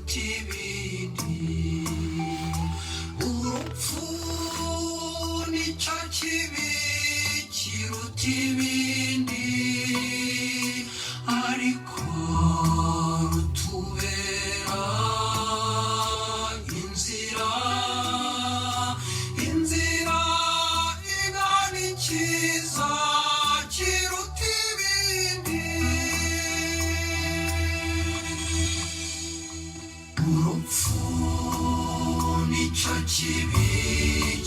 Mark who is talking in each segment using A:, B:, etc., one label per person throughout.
A: kiruta ibindi urupfu nicyo kibi kiruta ibindi ariko rutubera inzira igana ikiza kiruta ibindi urupfu nicyo kibi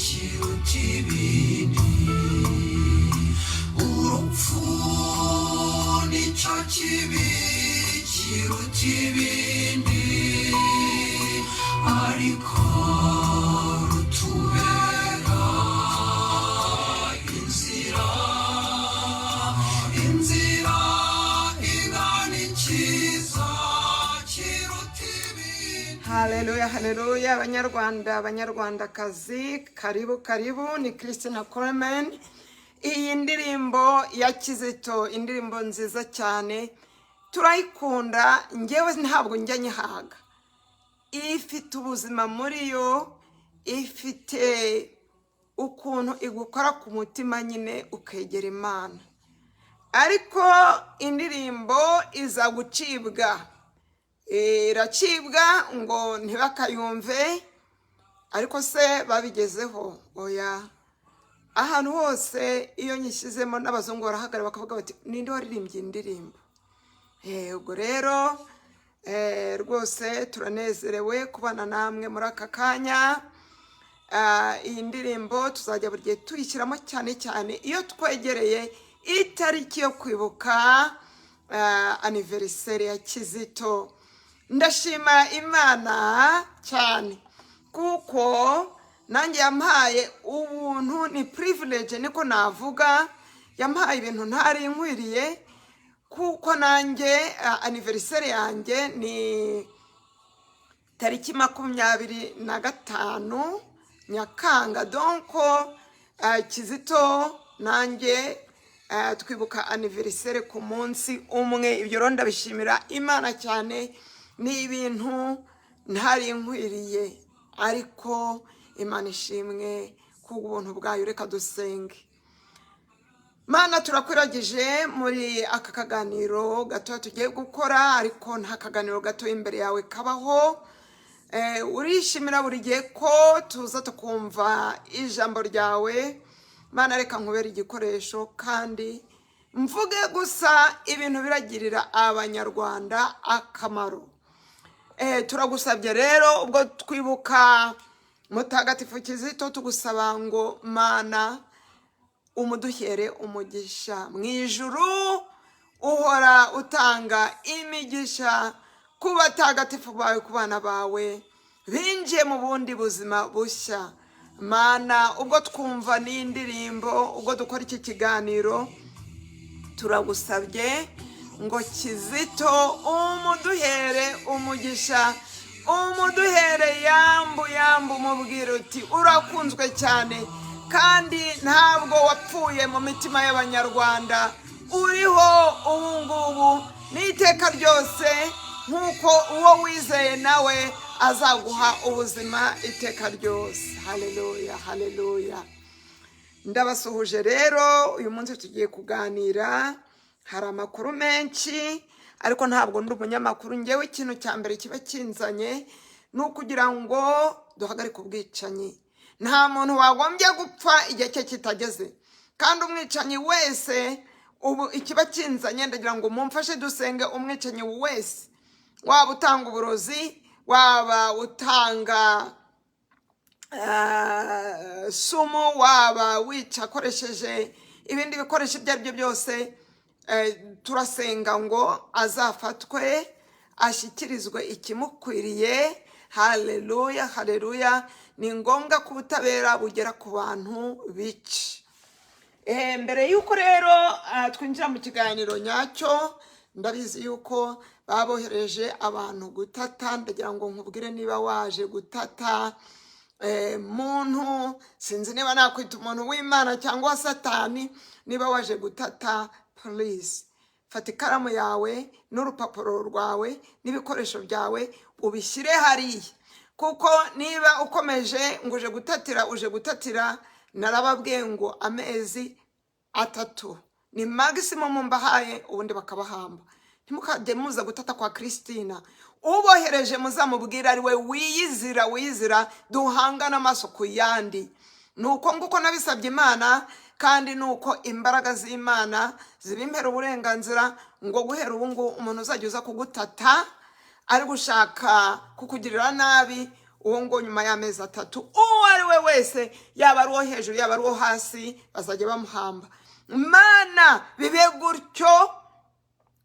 A: kiruta ibindi urupfu nicyo kibi kiruta ibindi ariko rutubera inzira igana ikiza kiruta ibindi.
B: Haleluya, haleluya, abanyarwandakazi, karibu ni Christina Coleman. Iyi ndirimbo ya Kizito, indirimbo nziza cyane, turayikunda, njyewe ntabwo njya nyihaga. Ifite ubuzima muri yo, ifite ukuntu igukora ku mutima nyine ukegera Imana. Ariko indirimbo iza gucibwa, iracibwa ngo ntibakayumve, ariko se babigezeho? Oya, ahantu hose iyo nyishyizemo n'abazungu barahagarara bakavuga bati ninde waririmbye indirimbo. Ubwo rero rwose turanezerewe kubana namwe muri aka kanya. Iyi ndirimbo tuzajya buri gihe tuyishyiramo cyane cyane iyo twegereye itariki yo kwibuka anniversaire ya Kizito. Ndashima Imana cyane kuko nanjye yampaye ubuntu, ni privilege niko navuga, yampaye ibintu ntari nkwiriye, kuko nanjye anniversaire yanjye ni tariki 25 Nyakanga. Donko Kizito nanjye twibuka anniversaire ku munsi umwe. Ibyo rero ndabishimira Imana cyane, ni ibintu ntari nkwiriye, ariko Imana ishimwe kubw'ubuntu bwayo. Reka dusenge. Mana, turakwiragije muri aka kaganiro gato tugiye gukora, ariko nta kaganiro gato imbere yawe kabaho. Urishimira buri gihe ko tuza tukumva ijambo ryawe. Mana, reka nkubere igikoresho kandi mvuge gusa ibintu biragirira abanyarwanda akamaro. Turagusabye rero ubwo twibuka Mutagatifu Kizito, tugusaba ngo Mana umuduhere umugisha mu ijuru, uhora utanga imigisha ku batagatifu bawe, ku bana bawe binjiye mu bundi buzima bushya. Mana, ubwo twumva n'indirimbo, ubwo dukora iki kiganiro, turagusabye ngo Kizito umuduhere umugisha, umuduhere yambu umubwira uti urakunzwe cyane kandi ntabwo wapfuye mu mitima y'abanyarwanda, uriho ubu ngubu n'iteka ryose, nk'uko uwo wizeye nawe azaguha ubuzima iteka ryose. Haleluya, haleluya. Ndabasuhuje rero, uyu munsi tugiye kuganira. Hari amakuru menshi, ariko ntabwo ndi umunyamakuru. Njyewe ikintu cya mbere kiba kinzanye ni ukugira ngo duhagarike ubwicanyi. Nta muntu wagombye gupfa igihe cye kitageze, kandi umwicanyi wese, ubu ikiba kinzanye ndagira ngo mumfashe dusenge umwicanyi wese, waba utanga uburozi, waba utanga sumu, waba wica akoresheje ibindi bikoresho ibyo ari byo byose, turasenga ngo azafatwe ashyikirizwe ikimukwiriye. Haleluya, haleluya. Ni ngombwa ko ubutabera bugera ku bantu bici. Mbere yuko rero twinjira mu kiganiro nyacyo, ndabizi yuko babohereje abantu gutata. Ndagira ngo nkubwire niba waje gutata muntu, sinzi niba nakwita umuntu w'Imana cyangwa Satani, niba waje gutata, please fata ikaramu yawe n'urupapuro rwawe n'ibikoresho byawe ubishyire hariya, kuko niba ukomeje ngo uje gutatira narababwiye ngo amezi 3 ni maximum mbahaye, ubundi bakabahamba. Ntimukajye muza gutata kwa Kristina, ubohereje muzamubwira ari we wiyizira duhangana amaso ku yandi. Nuko nguko nabisabye Imana, kandi nuko imbaraga z'Imana zibimpera uburenganzira ngo guhera ubu ngo umuntu uzajya uza kugutata ari gushaka kukugirira nabi, uwo ngo nyuma y'amezi 3 uwo ari we wese, yaba ari uwo hejuru yaba ari uwo hasi, bazajya bamuhamba. Mana bibe gutyo,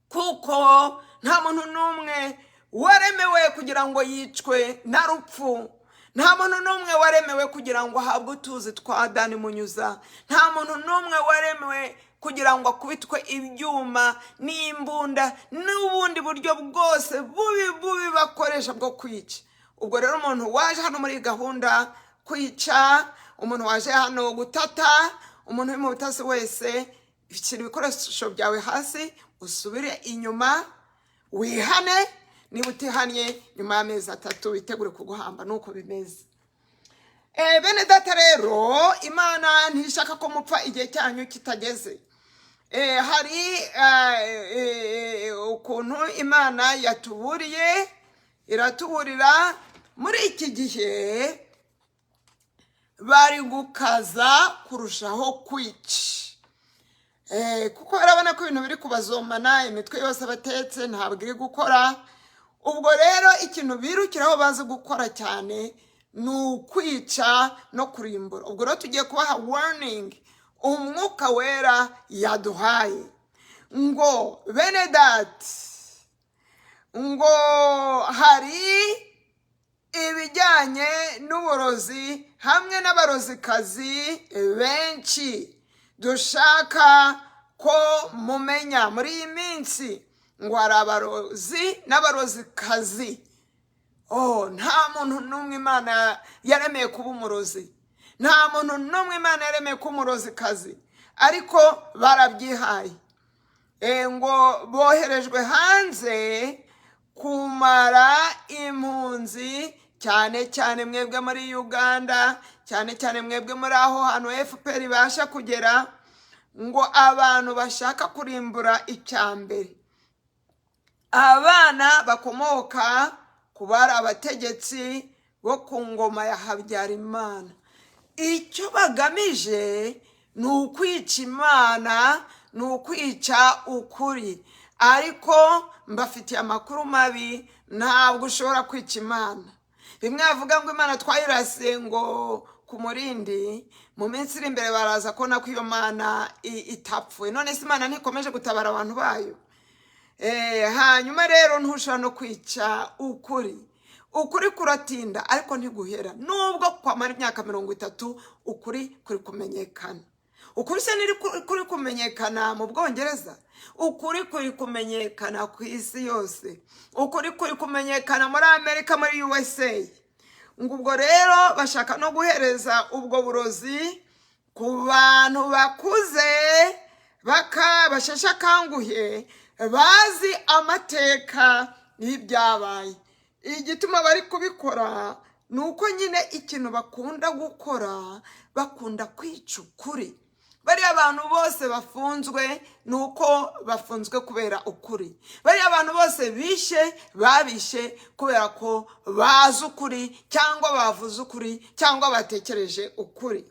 B: kuko nta muntu n'umwe waremewe kugira ngo yicwe na rupfu. Nta muntu n'umwe waremewe kugira ngo ahabwe utuzi twa Dani Munyuza. Nta muntu n'umwe waremewe kugira ngo akubitwe ibyuma n'imbunda n'ubundi buryo bwose bubi bakoresha bwo kwica. Ubwo rero umuntu waje hano muri gahunda kwica, umuntu waje hano gutata, umuntu uri mu butasi wese, ishyira ibikoresho byawe hasi, usubire inyuma, wihane. Niba utihanye nyuma y'amezi 3 witegure kuguhamba. Nuko bimeze. Bene data rero, Imana ntishaka ko mupfa igihe cyanyu kitageze. Hari ukuntu Imana yatuburiye, iratuburira muri iki gihe bari gukaza kurushaho kwica. Kuko barabona ko ibintu biri kubazomana, imitwe yose batetse ntabwo iri gukora. Ubwo rero ikintu birukiraho bazi gukora cyane ni ukwica no kurimbura. Ubwo rero tugiye kubaha warning umwuka wera yaduhaye ngo bene dati, ngo hari ibijyanye n'uburozi hamwe n'abarozikazi benshi dushaka ko mumenya muri iyi minsi. Ngo hari abarozi n'abarozikazi. Nta muntu n'umwe Imana yaremeye kuba umurozi. Nta muntu n'umwe Imana yaremeye kuba umurozikazi, ariko barabyihaye. Ngo boherejwe hanze kumara impunzi, cyane cyane mwebwe muri Uganda, cyane cyane mwebwe muri aho hantu FPR ibasha kugera, ngo abantu bashaka kurimbura icyambere. Abana bakomoka ku bari abategetsi bo ku ngoma ya Habyarimana. Icyo bagamije ni ukwica Imana, ni ukwica ukuri. Ariko mbafitiye amakuru mabi, ntabwo ushobora kwica Imana. Bimwe bavuga ngo Imana twayirasiye ngo ku murindi, mu minsi iri imbere baraza kubona ko iyo Mana itapfuye. None se Imana ntikomeje gutabara abantu bayo? Hanyuma rero ntushobora no kwica ukuri. Ukuri kuratinda ariko ntiguhera. Nubwo kwamara imyaka 30 ukuri kuri kumenyekana. Ukuri se niri kuri kumenyekana mu Bwongereza? Ukuri kuri kumenyekana ku isi yose. Ukuri kuri kumenyekana muri Amerika, muri USA. Ubwo rero bashaka no guhereza ubwo burozi ku bantu bakuze, bashasha kanguhe, bazi amateka y'ibyabaye. Igituma bari kubikora nuko nyine ikintu bakunda gukora, bakunda kwica ukuri. Bari abantu bose bafunzwe nuko bafunzwe kubera ukuri. Bari abantu bose babishe kubera ko bazi ukuri, cyangwa bavuze ukuri, cyangwa batekereje ukuri.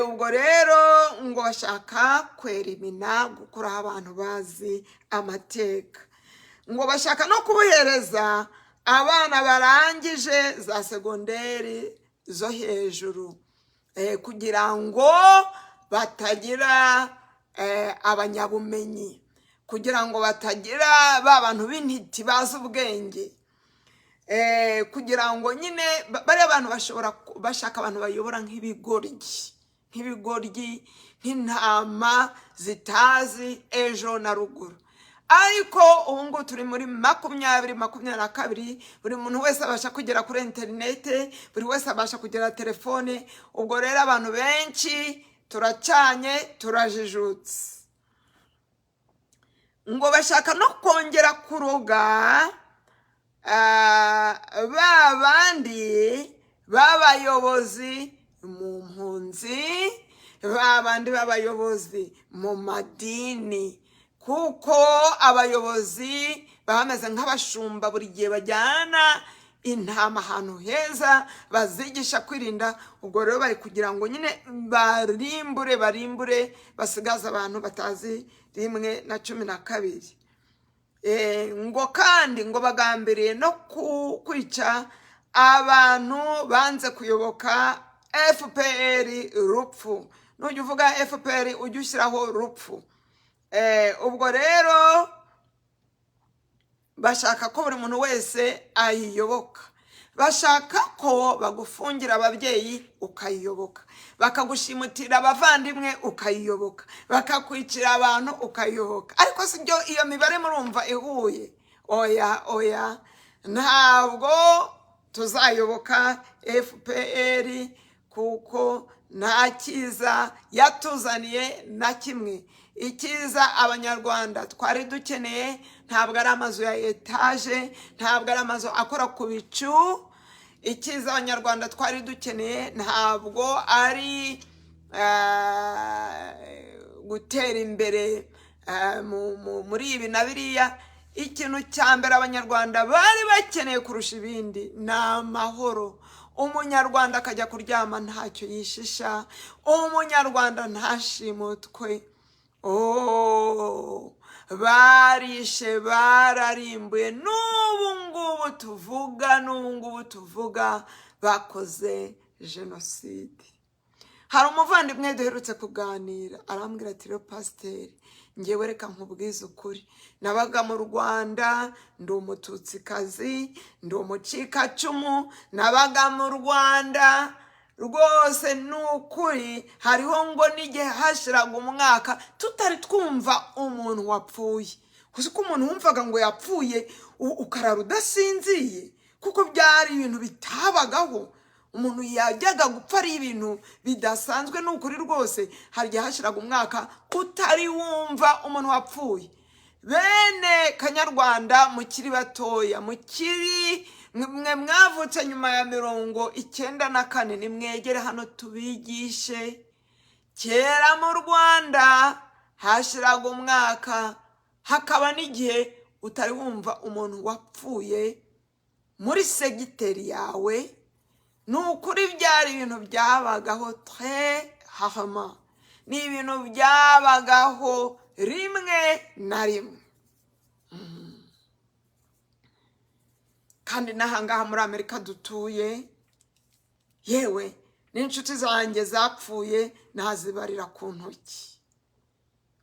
B: Ubwo rero ngo bashaka kwerimina, gukuraho abantu bazi amateka. Ngo bashaka no kubuhereza abana barangije za segonderi zo hejuru, kugira ngo batagira abanyabumenyi, kugira ngo batagira ba bantu b'intiti bazi ubwenge, kugira ngo nyine bari abantu bashaka abantu bayobora nk'ibigoryi, nk'intama zitazi ejo na ruguru. Ariko ubu ngubu turi muri 2022, buri muntu wese abasha kugera kuri interinete, buri wese abasha kugera telefone. Ubwo rero abantu benshi turacanye, turajijutse. ngo bashaka no kongera kuroga ba bandi b'abayobozi mu mpunzi, ba bandi b'abayobozi mu madini, kuko abayobozi bameze nk'abashumba, buri gihe bajyana intama ahantu heza bazigisha kwirinda. ubwo rero bari kugira ngo nyine barimbure basigaze abantu batazi 1:12. ngo kandi ngo bagambiriye no kwica abantu banze kuyoboka FPR rupfu. Nujya uvuga FPR ujya ushyiraho rupfu. ubwo rero bashaka ko buri muntu wese ayiyoboka, bashaka ko bagufungira ababyeyi ukayiyoboka, bakagushimutira abavandimwe ukayiyoboka, bakakwicira abantu ukayiyoboka. ariko si byo, iyo mibare murumva ihuye? oya, ntabwo tuzayoboka FPR, kuko nta cyiza yatuzaniye na kimwe. icyiza abanyarwanda twari dukeneye ntabwo ari amazu ya etaje, ntabwo ari amazu akora ku bicu. icyiza abanyarwanda twari dukeneye ntabwo ari gutera imbere muri ibi na biriya. ikintu cya mbere abanyarwanda bari bakeneye kurusha ibindi ni amahoro. umunyarwanda akajya kuryama ntacyo yishisha, umunyarwanda ntashimutwe. barishe bararimbuye, n'ubu ngubu tuvuga bakoze jenoside. hari umuvandimwe duherutse kuganira, arambwira ati rero pasiteri, ngewe reka nkubwize ukuri, nabaga mu Rwanda, ndi umututsikazi, ndi umucikacumu, nabaga mu Rwanda rwose. ni ukuri, hariho ngo n'igihe hashiraga umwaka tutari twumva umuntu wapfuye. kuko umuntu wumvaga ngo yapfuye ukarara udasinziye, kuko byari ibintu bitabagaho. umuntu yajyaga gupfa ari ibintu bidasanzwe. ni ukuri rwose, hari igihe hashiraga umwaka utari wumva umuntu wapfuye. bene kanyarwanda mukiri batoya, mwe mwavutse nyuma ya 1994, nimwegere hano tubigishe. kera mu Rwanda hashiraga umwaka, hakaba n'igihe utari wumva umuntu wapfuye muri segiteri yawe. ni ukuri, byari ibintu byabagaho très rarement, ni ibintu byabagaho rimwe na rimwe. kandi n'ahangaha muri Amerika dutuye, yewe n'inshuti zanjye zapfuye nazibarira ku ntoki.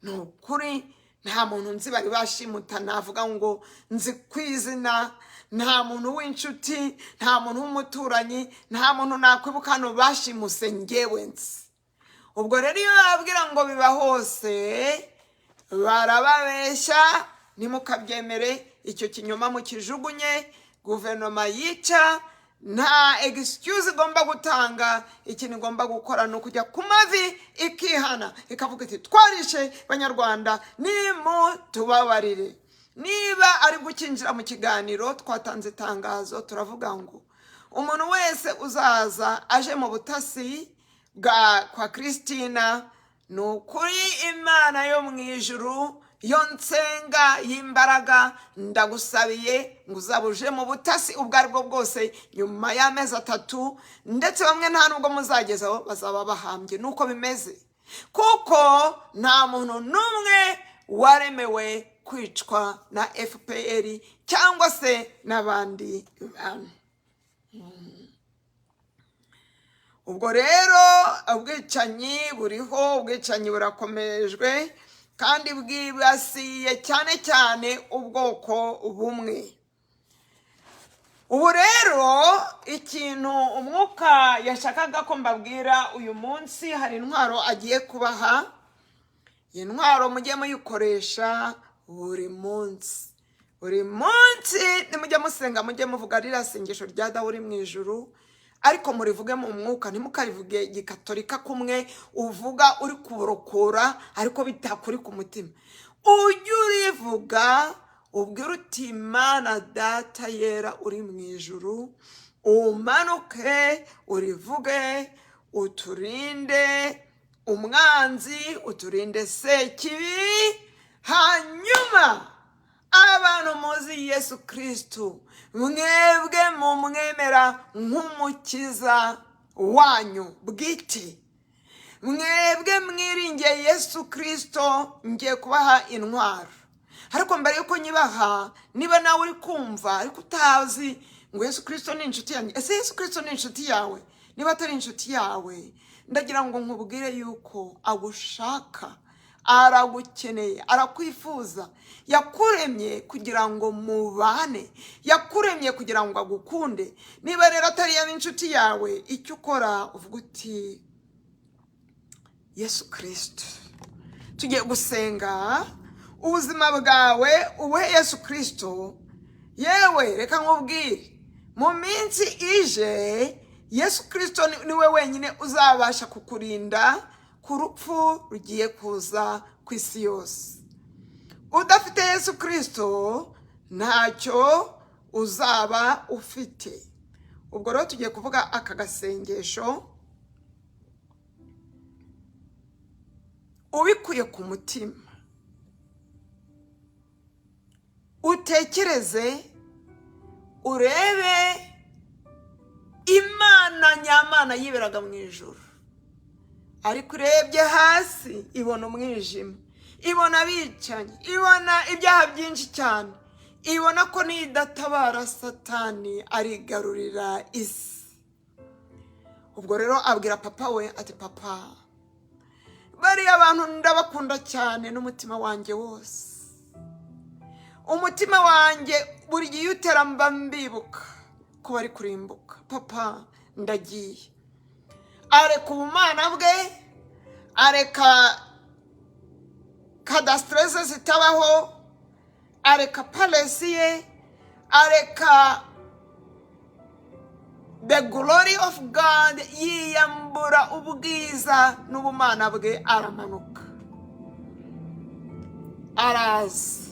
B: ni ukuri, nta muntu nzi bari bashimuta navuga ngo nzi kwizina, nta muntu w'inshuti, nta muntu w'umuturanyi, nta muntu nakwibuka hano bashimuse ngewe nzi. ubwo rero iyo babwira ngo biba hose, barababeshya. ntimukabyemere, icyo kinyoma mukijugunye. guverinoma yica, nta excuse igomba gutanga. ikintu igomba gukora ni ukujya ku mavi ikihana, ikavuga iti twarishe banyarwanda, nimutubabarire. niba ari gukinjira mu kiganiro, twatanze itangazo, turavuga ngo umuntu wese uzaza aje mu butasi kwa Christina, ni ukuri Imana yo mu ijuru, yo nsenga y'imbaraga, ndagusabiye ngo uzabuje mu butasi ubwo aribwo bwose nyuma y'amezi 3, ndetse bamwe nta nubwo muzagezaho bazaba bahambye. nuko bimeze, kuko nta muntu n'umwe waremewe kwicwa na FPR cyangwa se n'abandi bantu. ubwo rero ubwicanyi buriho, ubwicanyi burakomejwe, kandi bwibasiye cyane cyane ubwoko bumwe. ubu rero ikintu umwuka yashakaga ko mbabwira uyu munsi, hari intwaro agiye kubaha. iyi ntwaro mujye muyikoresha buri munsi. nimujye musenga, mujye muvuga ririya sengesho rya Dawe uri mu ijuru, ariko murivuge mu mwuka, ntimukarivuge gikatolika kumwe uvuga uri kuborokora ariko bitakuri ku mutima. ujye urivuga ubwira uti Mana Data yera uri mu ijuru, umanuke urivuge, uturinde umwanzi, uturinde sekibi. Hanyuma abantu muzi Yesu Kristo, mwebwe mumwemera nk'umukiza wanyu bwite, mwebwe mwiringiye Yesu Kristo, ngiye kubaha intwaro. Ariko mbere yuko nyibaha, niba nawe uri kumva ariko utazi ngo Yesu Kristo ni inshuti yanjye, ese Yesu Kristo ni inshuti yawe? Niba atari inshuti yawe, ndagira ngo nkubwire yuko agushaka, aragukeneye, arakwifuza. Yakuremye kugira ngo mubane, yakuremye kugira ngo agukunde. Niba rero atari inshuti yawe, icyo ukora uvuga uti Yesu Kristo, tugiye gusenga ubuzima bwawe ubuhe Yesu Kristo. Yewe reka nkubwire, mu minsi ije Yesu Kristo niwe wenyine uzabasha kukurinda ku rupfu rugiye kuza ku isi yose. Udafite Yesu Kristo ntacyo uzaba ufite. Ubwo rero tugiye kuvuga aka gasengesho ubikuye ku mutima, utekereze, urebe Imana nyamana yiberaga mu ijuru, ariko urebye hasi ibona umwijima, ibona abicanyi, ibona ibyaha byinshi cyane, ibona ko nidatabara Satani arigarurira isi. Ubwo rero abwira papa we ati papa, bariya abantu ndabakunda cyane n'umutima wanjye wose, umutima wanjye buri gihe utera mba mbibuka ko bari kurimbuka. Papa ndagiye. Areka ubumana bwe, areka kadasitrese zitabaho, areka palesi ye, areka the glory of God, yiyambura ubwiza n'ubumana bwe, aramanuka, araza,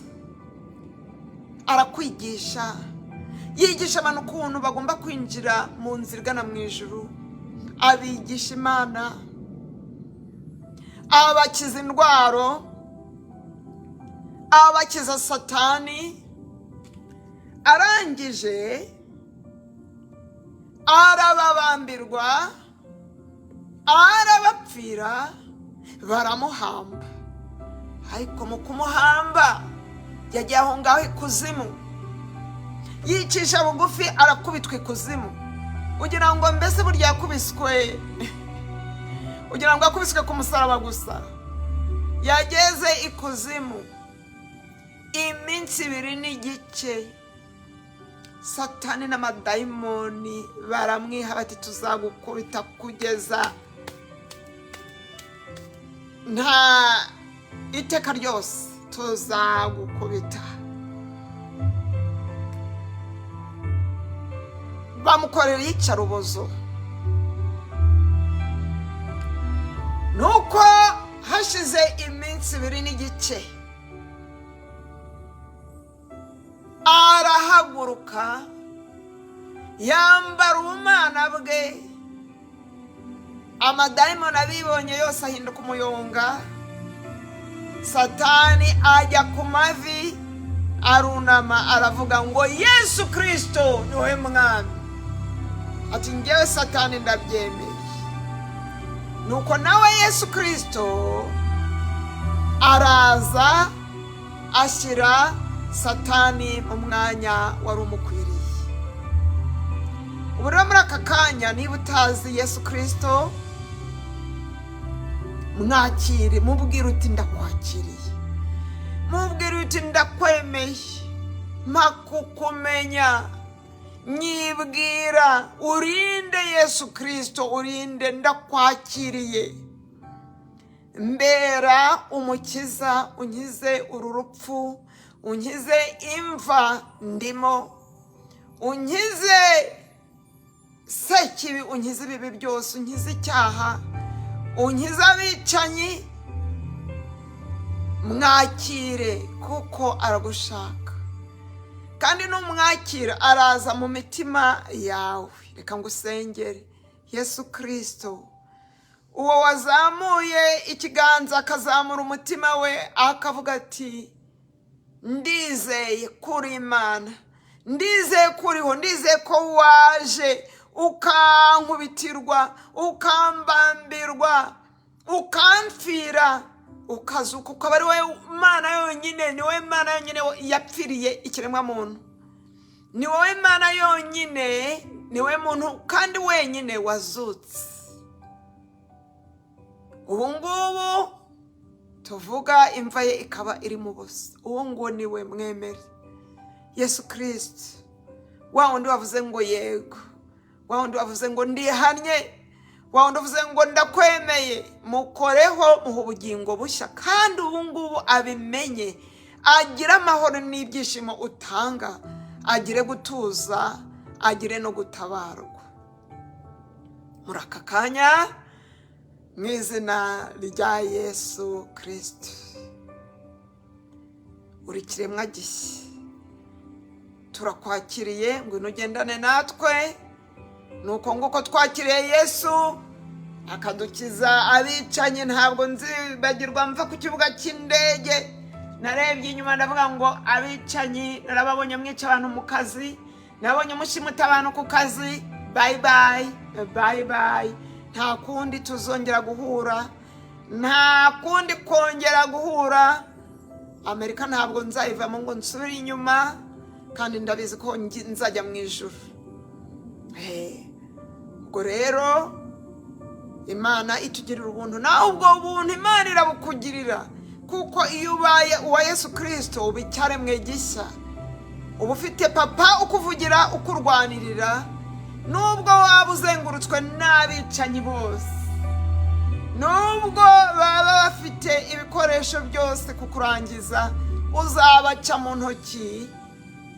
B: arakwigisha, yigisha abantu ukuntu bagomba kwinjira mu nzira igana mu ijuru, abigisha Imana, abakiza indwaro, abakiza Satani. Arangije arababambirwa, arabapfira, baramuhamba. Ariko mu kumuhamba yagiye aho ngaho ikuzimu, yicisha bugufi, arakubitwa ikuzimu. Ugira ngo mbese burya yakubiswe, ugira ngo akubiswe ku musaraba gusa? Yageze ikuzimu iminsi 2 n'igice. Satani n'amadayimoni baramwiha bati tuzagukubita kugeza nta iteka ryose, tuzagukubita. Bamukorera iyicarubozo. Nuko hashize iminsi 2 n'igice, arahaguruka, yambara ubumana bwe, amadayimoni abibonye yose ahinduka umuyonga. Satani ajya ku mavi, arunama, aravuga ngo Yesu Kristo niwe mwami. Ati ngewe Satani ndabyemeye. Nuko nawe Yesu Kristo araza, ashyira Satani mu mwanya wari umukwiriye. Ubu rero muri aka kanya, niba utazi Yesu Kristo, mwakire, mubwire uti ndakwakiriye, mubwire uti ndakwemeye, mpakukumenya, nyibwira, urinde Yesu Kristo, urinde, ndakwakiriye. Mbera umukiza, unkize uru rupfu, unkize imva ndimo, unkize sekibi, unkize ibibi byose, unkize icyaha, unkize abicanyi. mwakire kuko aragushaka, kandi numwakira araza mu mitima yawe. Reka ngusengere. Yesu Kristo, uwo wazamuye ikiganza akazamura umutima we akavuga ati ndizeye kuri Imana, ndizeye kuriho, ndizeye ko waje ukankubitirwa, ukambambirwa, ukamfira, ukazuka, ukaba ari wowe Mana yonyine. Ni wowe Mana yonyine yapfiriye ikiremwa muntu, ni wowe Mana yonyine, ni wowe muntu kandi wenyine wazutse. Ubu ngubu tuvuga imva ye ikaba iri mu busa, uwo nguwo ni we mwemere. Yesu Kristo, wa wundi wavuze ngo yego, wa wundi wavuze ngo ndihannye, wa wundi wavuze ngo ndakwemeye, mukoreho muha ubugingo bushya, kandi ubu ngubu abimenye, agire amahoro n'ibyishimo utanga, agire gutuza, agire no gutabarwa. Muri aka kanya, mu izina rya Yesu Kristo, uri kiremwa gishya, turakwakiriye ngo ugendane natwe. Nuko nguko twakiriye Yesu akadukiza abicanyi. Ntabwo nzibagirwa mva ku kibuga cy'indege, narebye inyuma ndavuga ngo abicanyi narababonye mwica abantu mu kazi, nabonye mushimuta abantu ku kazi. Bye bye, bye bye. Nta kundi tuzongera guhura, nta kundi kongera guhura. Amerika ntabwo nzayivamo ngo nsubire inyuma, kandi ndabizi ko nzajya mu ijuru. Ubwo rero Imana itugirira ubuntu, nawe ubwo buntu Imana irabukugirira, kuko iyo ubaye uwa Yesu Kristo uba icyaremwe gishya. Uba ufite papa ukuvugira, ukurwanirira, nubwo waba uzengurutswe n'abicanyi bose, nubwo baba bafite ibikoresho byose kukurangiza, uzabaca mu ntoki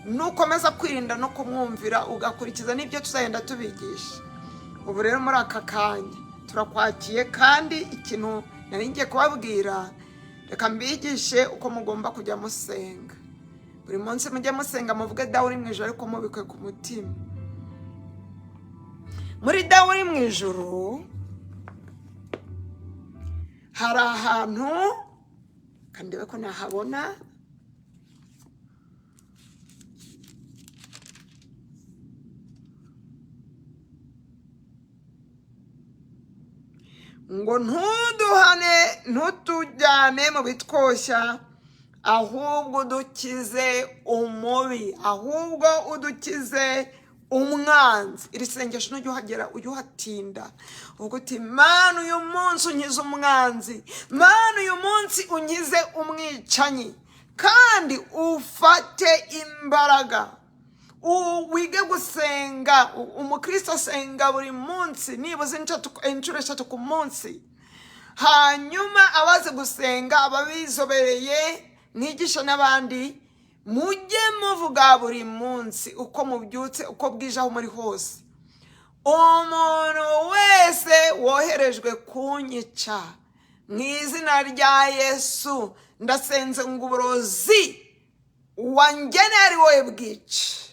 B: nukomeza kwirinda no kumwumvira, ugakurikiza n'ibyo tuzagenda tubigisha. Ubu rero muri aka kanya turakwakiye, kandi ikintu nari ngiye kubabwira, reka mbigishe uko mugomba kujya musenga. Buri munsi mujye musenga, muvuge dawe uri mu ijuru, ariko mubikwe ku mutima. Muri dawe uri mu ijuru hari ahantu, kandi ko nahabona, ngo ntuduhane, ntutujyane mu bitwoshya, ahubwo udukize umubi, ahubwo udukize umwanzi. Iri sengesho nujya uhagera ujye uhatinda, uvuga uti Mana uyu munsi unkize umwanzi, Mana uyu munsi unkize umwicanyi, kandi ufate imbaraga. Wige gusenga. Umukristo asenga buri munsi nibuze inshuro 3 ku munsi. Hanyuma abaze gusenga, ababizobereye, mwigisha n'abandi, mujye muvuga buri munsi uko mubyutse, uko bwije aho muri hose. Umuntu wese woherejwe kunyica, mu izina rya Yesu ndasenze ngo uburozi wanjye ari wowe bwica.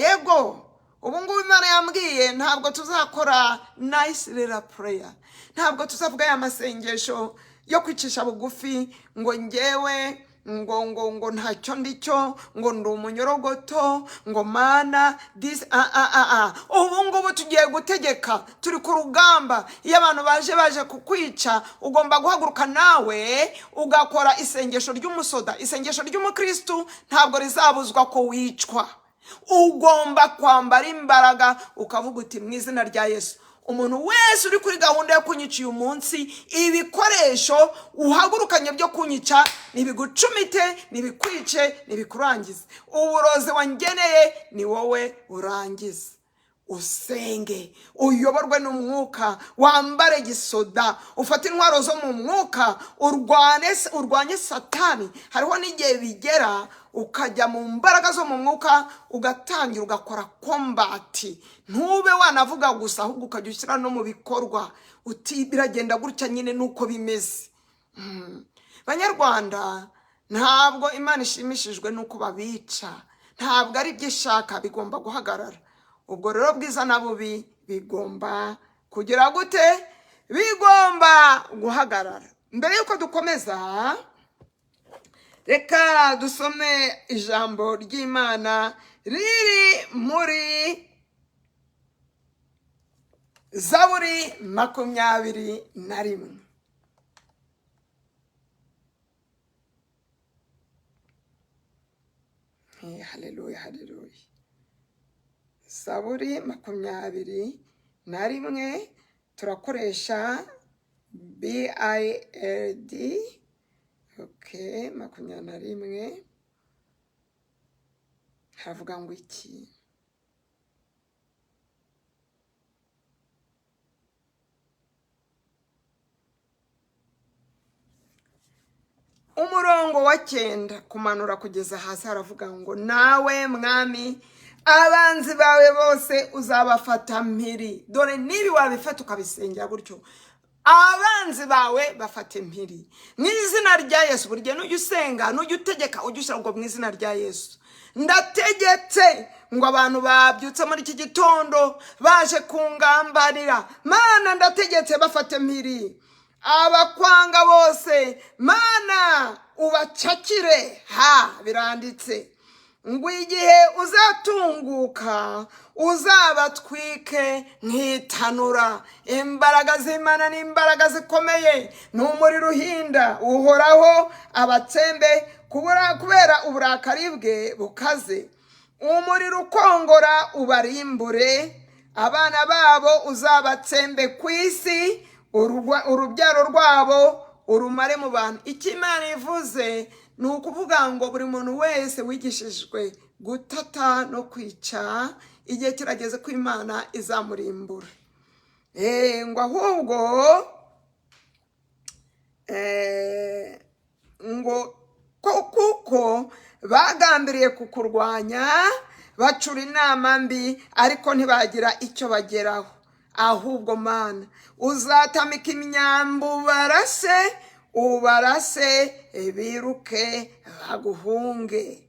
B: Yego, ubu ngubu Imana yambwiye ntabwo tuzakora nice little prayer, ntabwo tuzavuga ya masengesho yo kwicisha bugufi ngo ngewe ngo ntacyo ndicyo, ngo ndi umunyorogoto, ngo Mana this ubu ngubu tugiye gutegeka, turi ku rugamba. Iyo abantu baje kukwica, ugomba guhaguruka nawe ugakora isengesho ry'umusoda. Isengesho ry'umukristo ntabwo rizabuzwa ko wicwa. Ugomba kwambara imbaraga ukavuga uti mu izina rya Yesu, umuntu wese uri kuri gahunda yo kunyica uyu munsi, ibikoresho uhagurukanye byo kunyica nibigucumite, nibikwice, nibikurangize. Uburozi wangeneye ni wowe urangize. Usenge, uyoborwe n'umwuka, wambare gisoda, ufate intwaro zo mu mwuka, urwanye Satani. Hariho n'igihe bigera ukajya mu mbaraga zo mu mwuka, ugatangira ugakora kombati. Ntube wanavuga gusa, ahubwo ukajya ushyira no mu bikorwa uti biragenda gutya nyine nuko bimeze. banyarwanda, ntabwo Imana ishimishijwe nuko babica, ntabwo ari byo ishaka, bigomba guhagarara. Ubwo rero bwiza na bubi bigomba kugira gute? Bigomba guhagarara. Mbere yuko dukomeza, reka dusome ijambo ry'Imana riri muri Zaburi 21. Haleluya, haleluya. Zaburi 21, turakoresha BILD. Okay, 21. Havuga ngo iki? Umurongo wa 9 kumanura kugeza hasi haravuga ngo, nawe mwami, abanzi bawe bose uzabafata mpiri. Dore nibi wabifata ukabisengera gutyo, abanzi bawe bafate mpiri mu izina rya Yesu. Burya nujya usenga, nujya utegeka, ujya ushyira ngo mu izina rya Yesu. Ndategetse ngo abantu babyutse muri iki gitondo baje kungambanira, Mana ndategetse bafate mpiri. Abakwanga bose, Mana ubacakire. Biranditse ngo igihe uzatunguka uzabatwike nk'itanura. Imbaraga z'Imana ni imbaraga zikomeye, ni umuriro uhinda uhoraho abatsembe kubera uburakari bwe bukaze. Umuriro ukongora ubarimbure, abana babo uzabatsembe ku isi, urubyaro rwabo urumare mu bantu. Icyo Imana ivuze ni ukuvuga ngo buri muntu wese wigishijwe gutata no kwica, igihe kirageze ko Imana izamurimbura. Ngo ahubwo ngo kuko bagambiriye kukurwanya, bacura inama mbi, ariko ntibagira icyo bageraho. Ahubwo Mana uzatamika imyambi ubarase biruke baguhunge.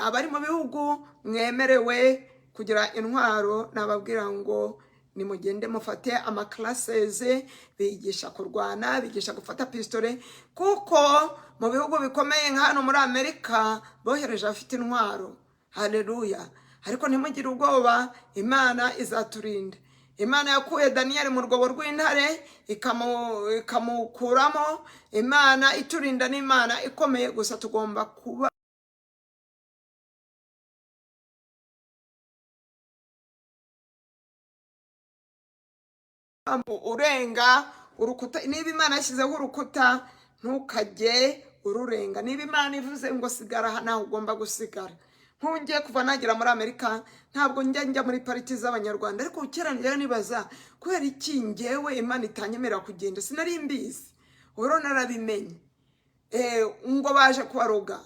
B: Abari mu bihugu mwemerewe kugira intwaro, nababwira ngo nimugende mufate amaklases bigisha kurwana, bigisha gufata pistole, kuko mu bihugu bikomeye nka hano muri Amerika bohereje afite intwaro. Haleluya. Ariko ntimugire ubwoba, Imana izaturinda. Imana yakuye Daniel mu rwobo rw'intare ikamukuramo. Imana iturinda n'Imana ikomeye, gusa tugomba kuba urenga urukuta. Niba Imana yashyizeho urukuta, ntukajye ururenga. Niba Imana ivuze ngo sigara hano, ugomba gusigara. Nkungiye kuva nagera muri Amerika, ntabwo njya muri pariti z'abanyarwanda, ariko kera njya nibaza kubera iki njyewe Imana itanyemerera kugenda. Sinari mbizi, uro narabimenye. Ngo baje kubaroga,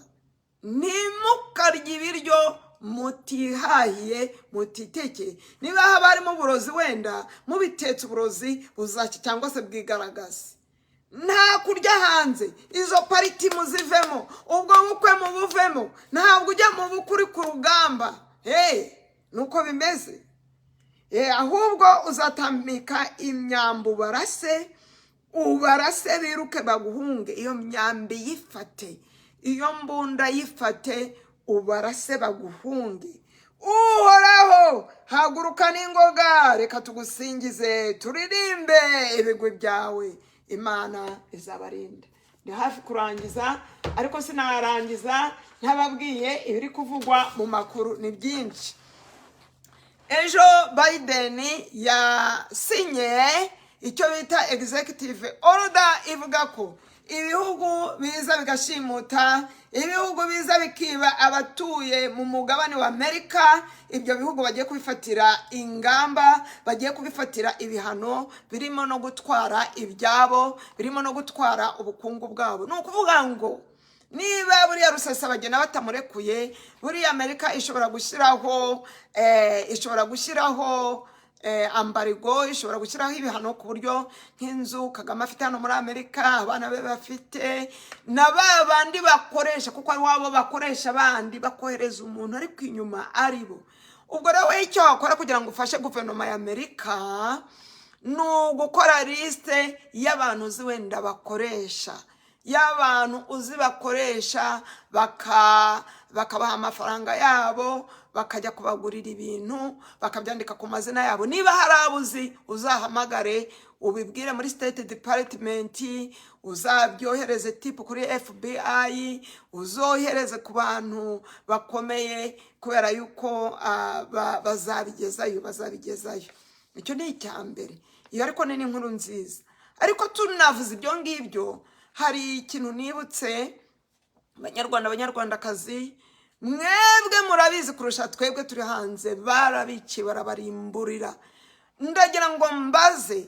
B: ntimukarye ibiryo mutihahiye mutiteke. Niba haba harimo uburozi, wenda mubitetse uburozi buzaki cyangwa se bwigaragaze. Nta kurya hanze, izo pariti muzivemo, ubwo bukwe mubuvemo. Ntabwo ujya mu bukwe uri ku rugamba. Nuko bimeze. Ahubwo uzatamika imyambi ubarase biruke baguhunge. Iyo myambi yifate, iyo mbunda yifate, ubarase baguhunge. Uhoraho haguruka n'ingoga, reka tugusingize, turirimbe ibigwi byawe. Imana izabarinda. Ndi hafi kurangiza, ariko sinarangiza ntababwiye ibiri kuvugwa mu makuru. Ni byinshi. Ejo Biden yasinye icyo bita executive order ivuga ko ibihugu biza bigashimuta, ibihugu biza bikiba abatuye mu mugabane wa Amerika, ibyo bihugu bagiye kubifatira ingamba, bagiye kubifatira ibihano, birimo no gutwara ibyabo, birimo no gutwara ubukungu bwabo. Ni ukuvuga ngo niba buriya Rusesabagina batamurekuye, buriya Amerika ishobora gushyiraho ambarigo ishobora gushyiraho ibihano ku buryo nk'inzu Kagame afite hano muri Amerika abana be bafite na ba bandi bakoresha, kuko ari wabo bakoresha abandi bakohereza umuntu ariko inyuma ari bo. Ubwo rero icyo wakora kugira ngo ufashe guverinoma ya Amerika ni ugukora lisite y'abantu uzi wenda bakoresha, y'abantu uzi bakoresha, bakabaha amafaranga yabo, bakajya kubagurira ibintu, bakabyandika ku mazina yabo. Niba hari abuzi uzahamagare ubibwire muri State Department, uzabyohereze tipu kuri FBI, uzohereze ku bantu bakomeye, kubera yuko bazabigezayo. Icyo ni icya mbere. Iyo ariko ni inkuru nziza. Ariko tunavuze ibyo ngibyo, hari ikintu nibutse, banyarwandakazi, mwebwe murabizi kurusha twebwe turi hanze, barabiciye barabarimburira. Ndagira ngo mbaze,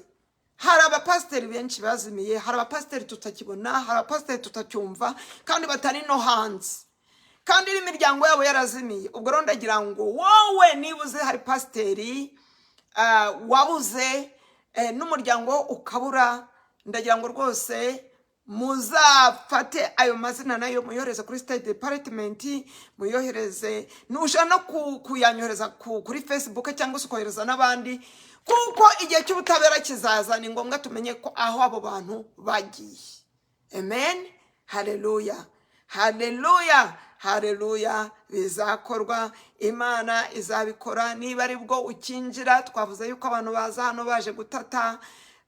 B: hari abapasiteri benshi bazimiye, hari abapasiteri tutakibona, hari abapasiteri tutacyumva, kandi batari no hanze, kandi n'imiryango yabo yarazimiye. Ubwo rero ndagira ngo wowe nibuze hari pasiteri wabuze n'umuryango ukabura, ndagira ngo rwose muzafate ayo mazina nayo muyohereze kuri State Department, muyohereze, nushaka no kuyanyohereza kuri Facebook cyangwa se ukohereza n'abandi, kuko igihe cy'ubutabera kizaza, ni ngombwa tumenye ko aho abo bantu bagiye. Amen. Haleluya, haleluya, haleluya. Bizakorwa, Imana izabikora. Niba ari bwo ukinjira, twavuze yuko abantu baza hano baje gutata,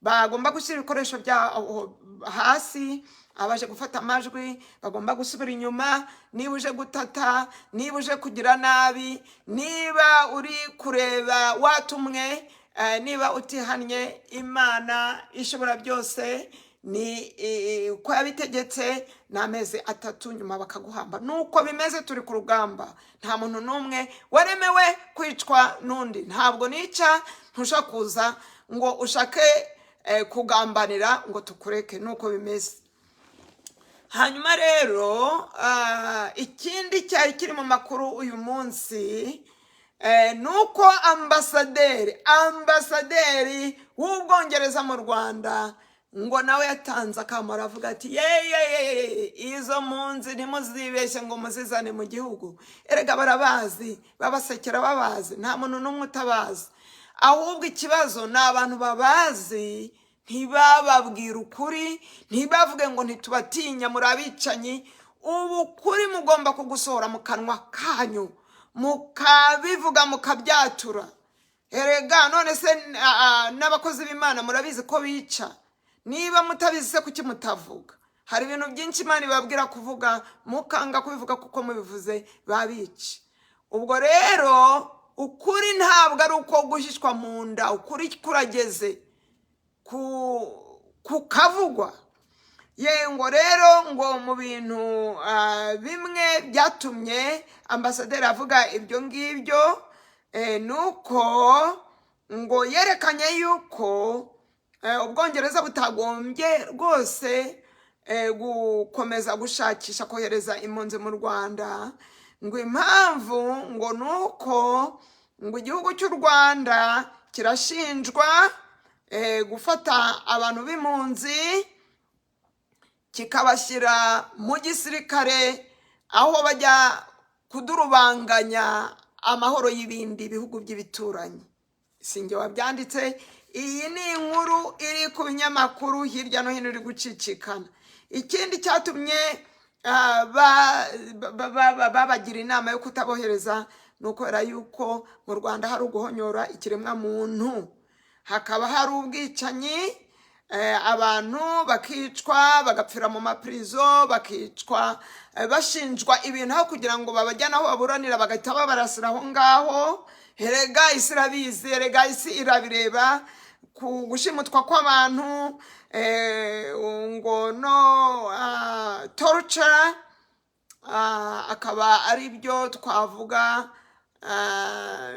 B: bagomba gushyira ibikoresho bya hasi, abaje gufata amajwi bagomba gusubira inyuma. Niba uje gutata, niba uje kugira nabi, niba uri kureba watumwe, niba utihannye, Imana ishobora byose ni uko yabitegetse, n'amezi 3 nyuma bakaguhamba. Nuko bimeze, turi ku rugamba. Nta muntu n'umwe waremewe kwicwa n'undi. Ntabwo nica, ntusha kuza ngo ushake kugambanira ngo tukureke. Nuko bimeze. Hanyuma rero ikindi cyari kiri mu makuru uyu munsi, nuko ambasaderi w'Ubwongereza mu Rwanda ngo nawe yatanze akamaro, avuga ati izo mpunzi ntimuzibeshye ngo muzizane mu gihugu. Erega barabazi, babasekera babazi, nta muntu n'umwe utabazi. Ahubwo ikibazo ni abantu babazi ntibababwira ukuri, ntibavuge ngo ntitubatinya muri abicanyi. Ubu kuri mugomba kugusohora mu kanwa kanyu, mukabivuga mukabyatura. Erega none se n'abakozi b'Imana murabizi ko bica. Niba mutabizi se kuki mutavuga? Hari ibintu byinshi Imana ibabwira kuvuga, mukanga kubivuga kuko mubivuze babica. Ubwo rero ukuri ntabwo ari uko guhishwa mu nda, ukuri kurageze kukavugwa. Ngo rero ngo mu bintu bimwe byatumye ambasaderi avuga ibyo ngibyo, nuko ngo yerekanye yuko Ubwongereza butagombye rwose gukomeza gushakisha kohereza impunzi mu Rwanda. Ngo impamvu ngo nuko ngo igihugu cy'u Rwanda kirashinjwa gufata abantu b'impunzi kikabashyira mu gisirikare, aho bajya kudurubanganya amahoro y'ibindi bihugu by'ibituranyi. Sinjye wabyanditse, iyi ni inkuru iri ku binyamakuru hirya no hino iri gucicikana. Ikindi cyatumye babagira inama yo kutabohereza ni ukubera yuko mu Rwanda hari uguhonyora ikiremwa muntu, hakaba hari ubwicanyi, abantu bakicwa bagapfira mu maprizo, bakicwa bashinjwa ibintu aho kugira ngo babajyane aho baburanira bagahita babarasira aho ngaho. Erega isi irabizi, erega isi irabireba, gushimutwa kw'abantu, ngo no torture, akaba ari byo twavuga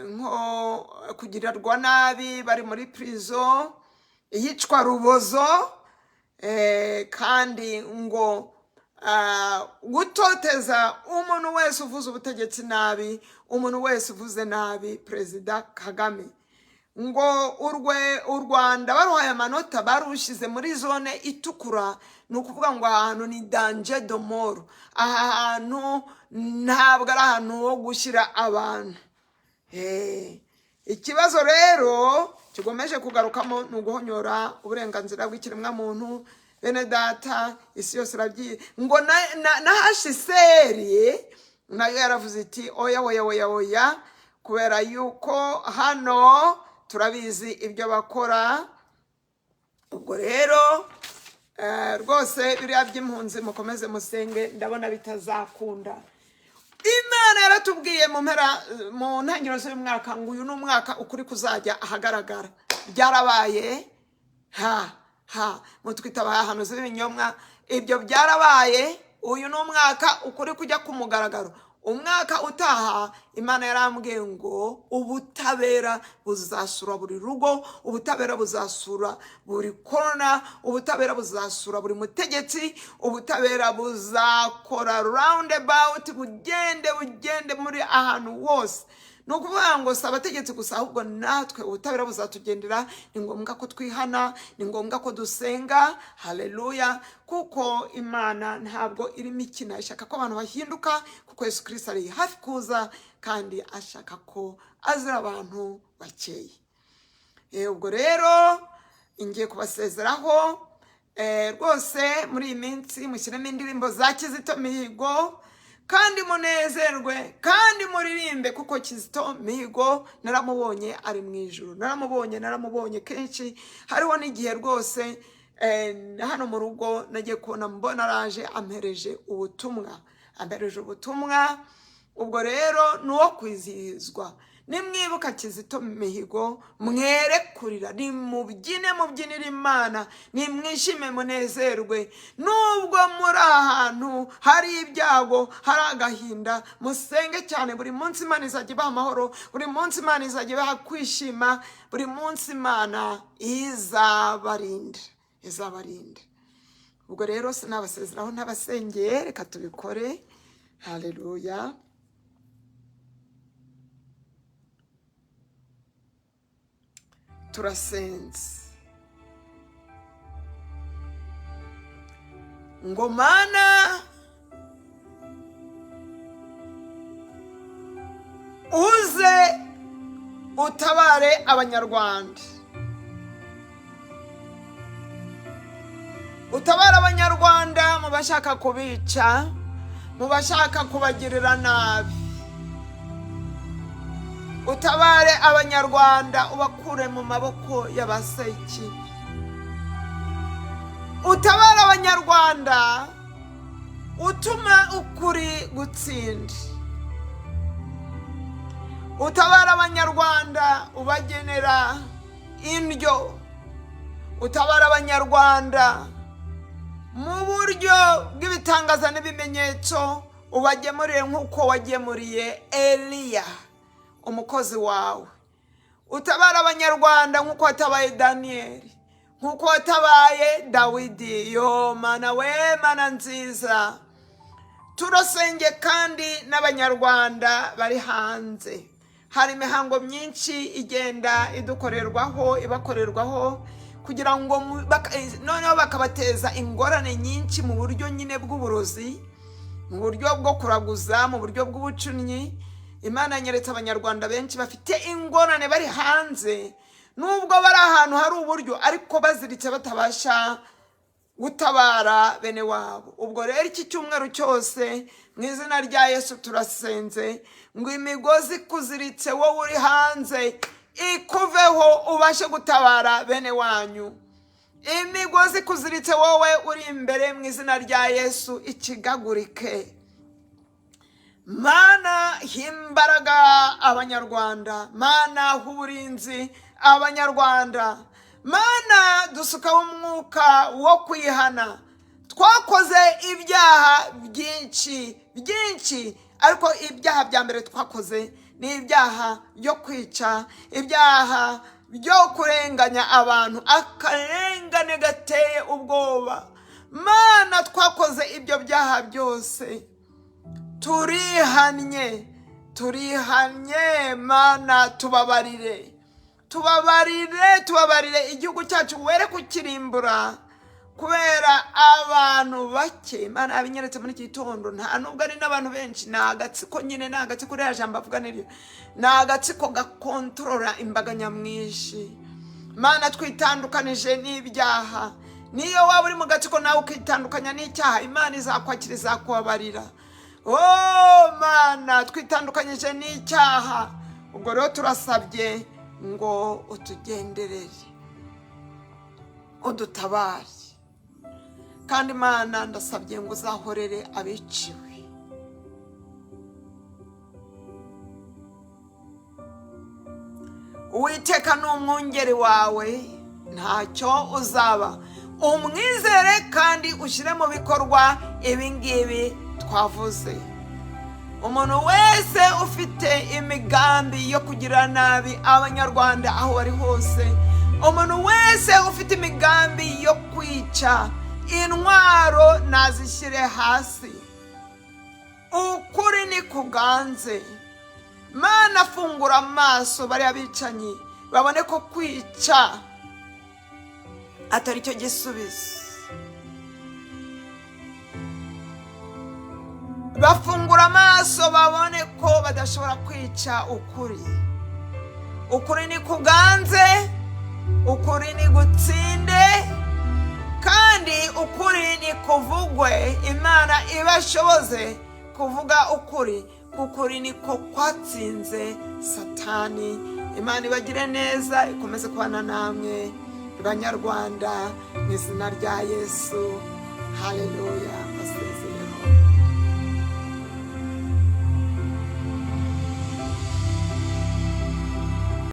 B: nko kugirirwa nabi bari muri prison, iyicwa rubozo, kandi ngo gutoteza umuntu wese uvuze ubutegetsi nabi, umuntu wese uvuze nabi Perezida Kagame. ngo u Rwanda baruhaye amanota barushize muri zone itukura, ni ukuvuga ngo aha hantu ni danger de mort, aha hantu ntabwo ari ahantu ho gushyira abantu. Ikibazo rero kigomeje kugarukamo ni uguhonyora uburenganzira bw'ikiremwamuntu. Bene data, isi yose irabyiye ngo na hashiseri nayo yaravuze iti oya, kubera yuko hano turabizi ibyo bakora. Ubwo rero rwose biriya by'impunzi mukomeze musenge, ndabona bitazakunda. Imana yaratubwiye mu ntangiriro z'uyu mwaka ngo uyu ni umwaka ukuri kuzajya ahagaragara. Byarabaye mutwita abahanuzi b'ibinyomwa, ibyo byarabaye. Uyu ni umwaka ukuri kujya ku mugaragaro. Umwaka utaha Imana yarambwiye ngo ubutabera buzasura buri rugo, ubutabera buzasura buri kona, ubutabera buzasura buri mutegetsi, ubutabera buzakora roundabout, bugende muri ahantu hose. Ni ukuvuga ngo si abategetsi gusa, ahubwo natwe ubutabera buzatugendera. Ni ngombwa ko twihana, ni ngombwa ko dusenga. Haleluya, kuko Imana ntabwo irimo ikina, ishaka ko abantu bahinduka, kuko Yesu Kristo ari hafi kuza kandi ashaka ko azira abantu bakeye. Ubwo rero ngiye kubasezeraho rwose muri iyi minsi mushyiremo indirimbo za Kizito Mihigo kandi munezerwe kandi muririmbe, kuko Kizito Mihigo naramubonye ari mu ijuru, naramubonye kenshi. Hariho n'igihe rwose hano mu rugo nagiye kubona mbona araje ampereje ubutumwa. Ubwo rero ni uwo kwizihizwa. Nimwibuka Kizito Mihigo mwerekurira, mubyinire Imana, nimwishime munezerwe. Nubwo muri ahantu hari ibyago, hari agahinda, musenge cyane. Buri munsi Imana izajya ibaha amahoro, buri munsi Imana izajya ibaha kwishima, buri munsi Imana izabarinda. Ubwo rero sinabasezeraho ntabasengeye, reka tubikore. Haleluya. Turasenze. Ngo Mana uze utabare abanyarwanda, utabare abanyarwanda mu bashaka kubica, mu bashaka kubagirira nabi. Utabare abanyarwanda ubakure mu maboko y'abasekibi. Utabare abanyarwanda utuma ukuri gutsinda. Utabare abanyarwanda ubagenera indyo. Utabare abanyarwanda mu buryo bw'ibitangaza n'ibimenyetso, ubagemurire nk'uko wagemuriye Eliya umukozi wawe. Utabara abanyarwanda nk'uko watabaye Daniyeli, nk'uko watabaye Dawidi. Yo Mana we, Mana nziza, turasenge kandi n'abanyarwanda bari hanze. Hari imihango myinshi igenda ibakorerwaho kugira ngo noneho bakabateza ingorane nyinshi mu buryo nyine bw'uburozi, mu buryo bwo kuraguza, mu buryo bw'ubucunnyi. Imana nyeretse abanyarwanda benshi bafite ingorane bari hanze, nubwo bari ahantu hari uburyo, ariko baziritse batabasha gutabara bene wabo. Ubwo rero iki cyumweru cyose mu izina rya Yesu turasenze ngo imigozi kuziritse wowe uri hanze ikuveho, ubashe gutabara bene wanyu. Imigozi kuziritse wowe uri imbere mu izina rya Yesu ikigagurike. Mana himbaraga abanyarwanda, Mana huburinzi abanyarwanda, Mana dusukaho umwuka wo kwihana. Twakoze ibyaha byinshi, ariko ibyaha bya mbere twakoze ni ibyaha byo kwica, ibyaha byo kurenganya abantu, akarengane gateye ubwoba. Mana twakoze ibyo byaha byose, turihanye Mana tubabarire. tubabarire igihugu cyacu were kukirimbura kubera abantu bake. Imana yabinyeretse muri iki gitondo, nta nubwo ari n'abantu benshi, ni agatsiko nyine, ni agatsiko ririya jambo avuga niryo, ni agatsiko gakontorora imbaga nyamwinshi. Mana twitandukanije n'ibyaha, niyo waba uri mu gatsiko nawe ukitandukanya n'icyaha, Imana izakwakira, izakubabarira. Mana twitandukanyije n'icyaha, ubwo rero turasabye ngo utugenderere, udutabare. Kandi Mana ndasabye ngo uzahorere abiciwe. Uwiteka ni umwungeri wawe, ntacyo uzaba. Umwizere kandi ushyire mu bikorwa ibingibi twavuze. Umuntu wese ufite imigambi yo kugira nabi abanyarwanda aho bari hose, umuntu wese ufite imigambi yo kwica, intwaro nazishyire hasi. Ukuri ni kuganze. Mana fungura amaso bariya bicanyi, babone ko kwica atari cyo gisubizo. Bafungura amaso babone ko badashobora kwica ukuri. Ukuri ni kuganze, ukuri ni gutsinde, kandi ukuri ni kuvugwe. Imana ibashoboze kuvuga ukuri, ukuri niko kwatsinze Satani. Imana ibagire neza, ikomeze kubana namwe Banyarwanda, mu izina rya Yesu. Haleluya. Asezeyeho.